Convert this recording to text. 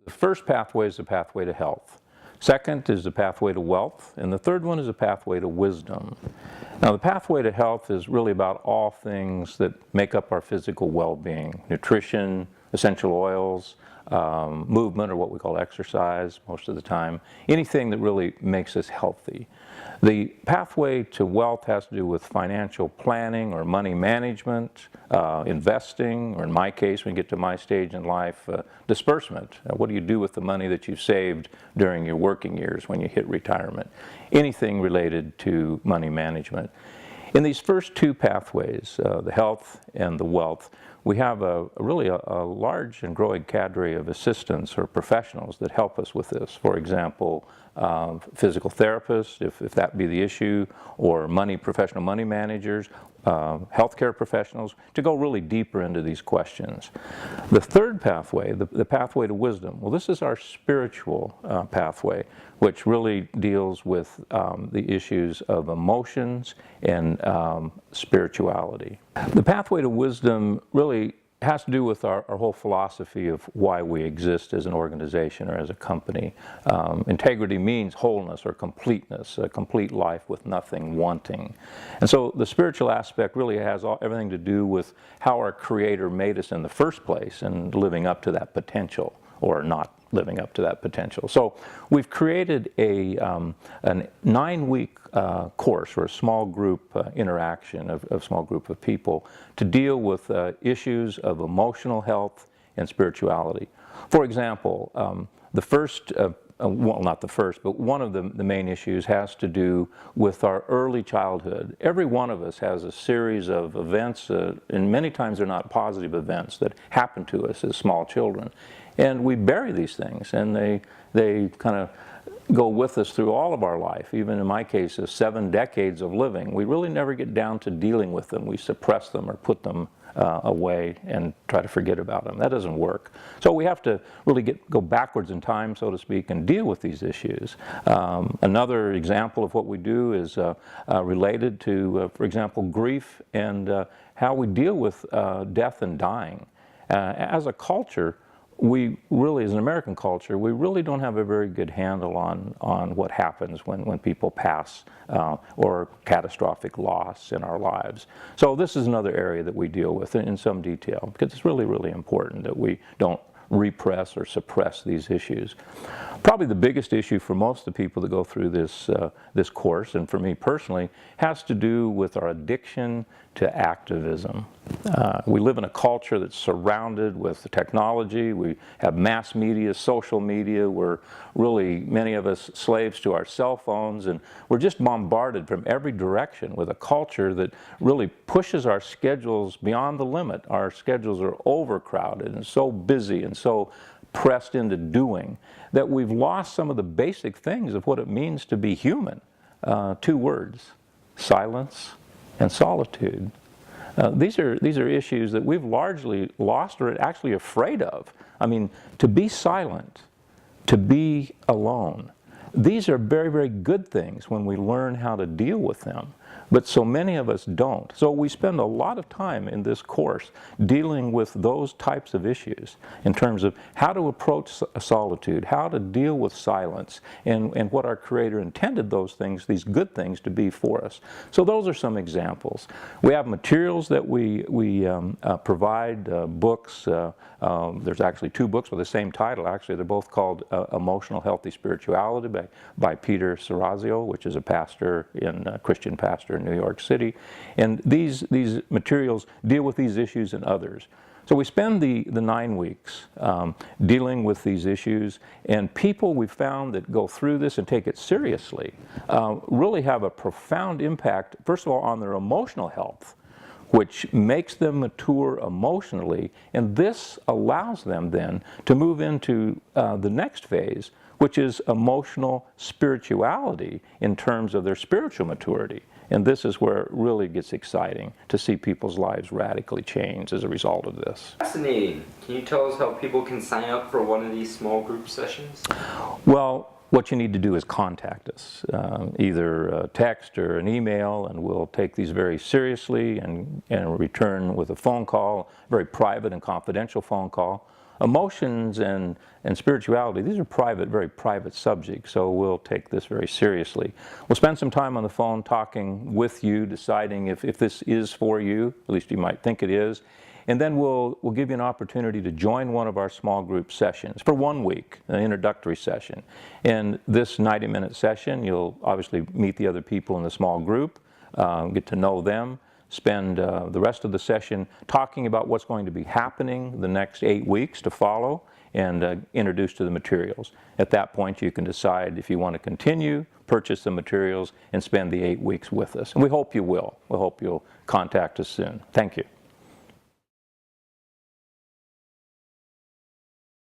The first pathway is the pathway to health. Second is the pathway to wealth, and the third one is the pathway to wisdom. Now, the pathway to health is really about all things that make up our physical well-being: nutrition, essential oils, movement, or what we call exercise most of the time, anything that really makes us healthy. The pathway to wealth has to do with financial planning or money management, investing, or in my case, when you get to my stage in life, disbursement. What do you do with the money that you've saved during your working years when you hit retirement? Anything related to money management. In these first two pathways, the health and the wealth, we have really a large and growing cadre of assistants or professionals that help us with this. For example, physical therapists, if that be the issue, or professional money managers, healthcare professionals, to go really deeper into these questions. The third pathway, the pathway to wisdom, well, this is our spiritual pathway, which really deals with the issues of emotions and spirituality. The pathway to wisdom really has to do with our whole philosophy of why we exist as an organization or as a company. Integrity means wholeness or completeness, a complete life with nothing wanting. And so the spiritual aspect really has everything to do with how our Creator made us in the first place and living up to that potential, or not living up to that potential. So we've created a 9-week course, or a small group interaction of a small group of people, to deal with issues of emotional health and spirituality. For example, the first, well, not the first, but one of the main issues has to do with our early childhood. Every one of us has a series of events, and many times they're not positive events, that happen to us as small children. And we bury these things, and they kind of go with us through all of our life. Even in my case, 7 decades of living, we really never get down to dealing with them. We suppress them or put them away and try to forget about them. That doesn't work. So we have to really go backwards in time, so to speak, and deal with these issues. Another example of what we do is related to, for example, grief and how we deal with death and dying. As a culture, we really, as an American culture, we really don't have a very good handle on what happens when people pass or catastrophic loss in our lives. So this is another area that we deal with in some detail, because it's really, really important that we don't repress or suppress these issues. Probably the biggest issue for most of the people that go through this course, and for me personally, has to do with our addiction to activism. We live in a culture that's surrounded with technology. We have mass media, social media. We're really, many of us, slaves to our cell phones, and we're just bombarded from every direction with a culture that really pushes our schedules beyond the limit. Our schedules are overcrowded and so busy and so pressed into doing that we've lost some of the basic things of what it means to be human. 2 words: silence and solitude. These are issues that we've largely lost or are actually afraid of. I mean, to be silent, to be alone, these are very, very good things when we learn how to deal with them. But so many of us don't. So we spend a lot of time in this course dealing with those types of issues in terms of how to approach solitude, how to deal with silence, and what our Creator intended those things, these good things, to be for us. So those are some examples. We have materials that we provide, books. There's actually 2 books with the same title. Actually, they're both called Emotional Healthy Spirituality by Peter Serrazio, which is a Christian pastor in New York City. And these materials deal with these issues and others. So we spend the 9 weeks dealing with these issues, and people we've found that go through this and take it seriously really have a profound impact, first of all, on their emotional health, which makes them mature emotionally, and this allows them then to move into the next phase, which is emotional spirituality in terms of their spiritual maturity. And this is where it really gets exciting to see people's lives radically change as a result of this. Fascinating. Can you tell us how people can sign up for one of these small group sessions? Well, what you need to do is contact us, either a text or an email, and we'll take these very seriously and return with a phone call, a very private and confidential phone call. emotions and spirituality, these are private, very private subjects, so we'll take this very seriously. We'll spend some time on the phone talking with you, deciding if this is for you, at least you might think it is, and then we'll give you an opportunity to join one of our small group sessions for 1 week, an introductory session. In this 90-minute session, you'll obviously meet the other people in the small group, get to know them, spend the rest of the session talking about what's going to be happening the next 8 weeks to follow, and introduced to the materials. At that point, you can decide if you want to continue, purchase the materials, and spend the 8 weeks with us. And we hope you will. We hope you'll contact us soon. Thank you.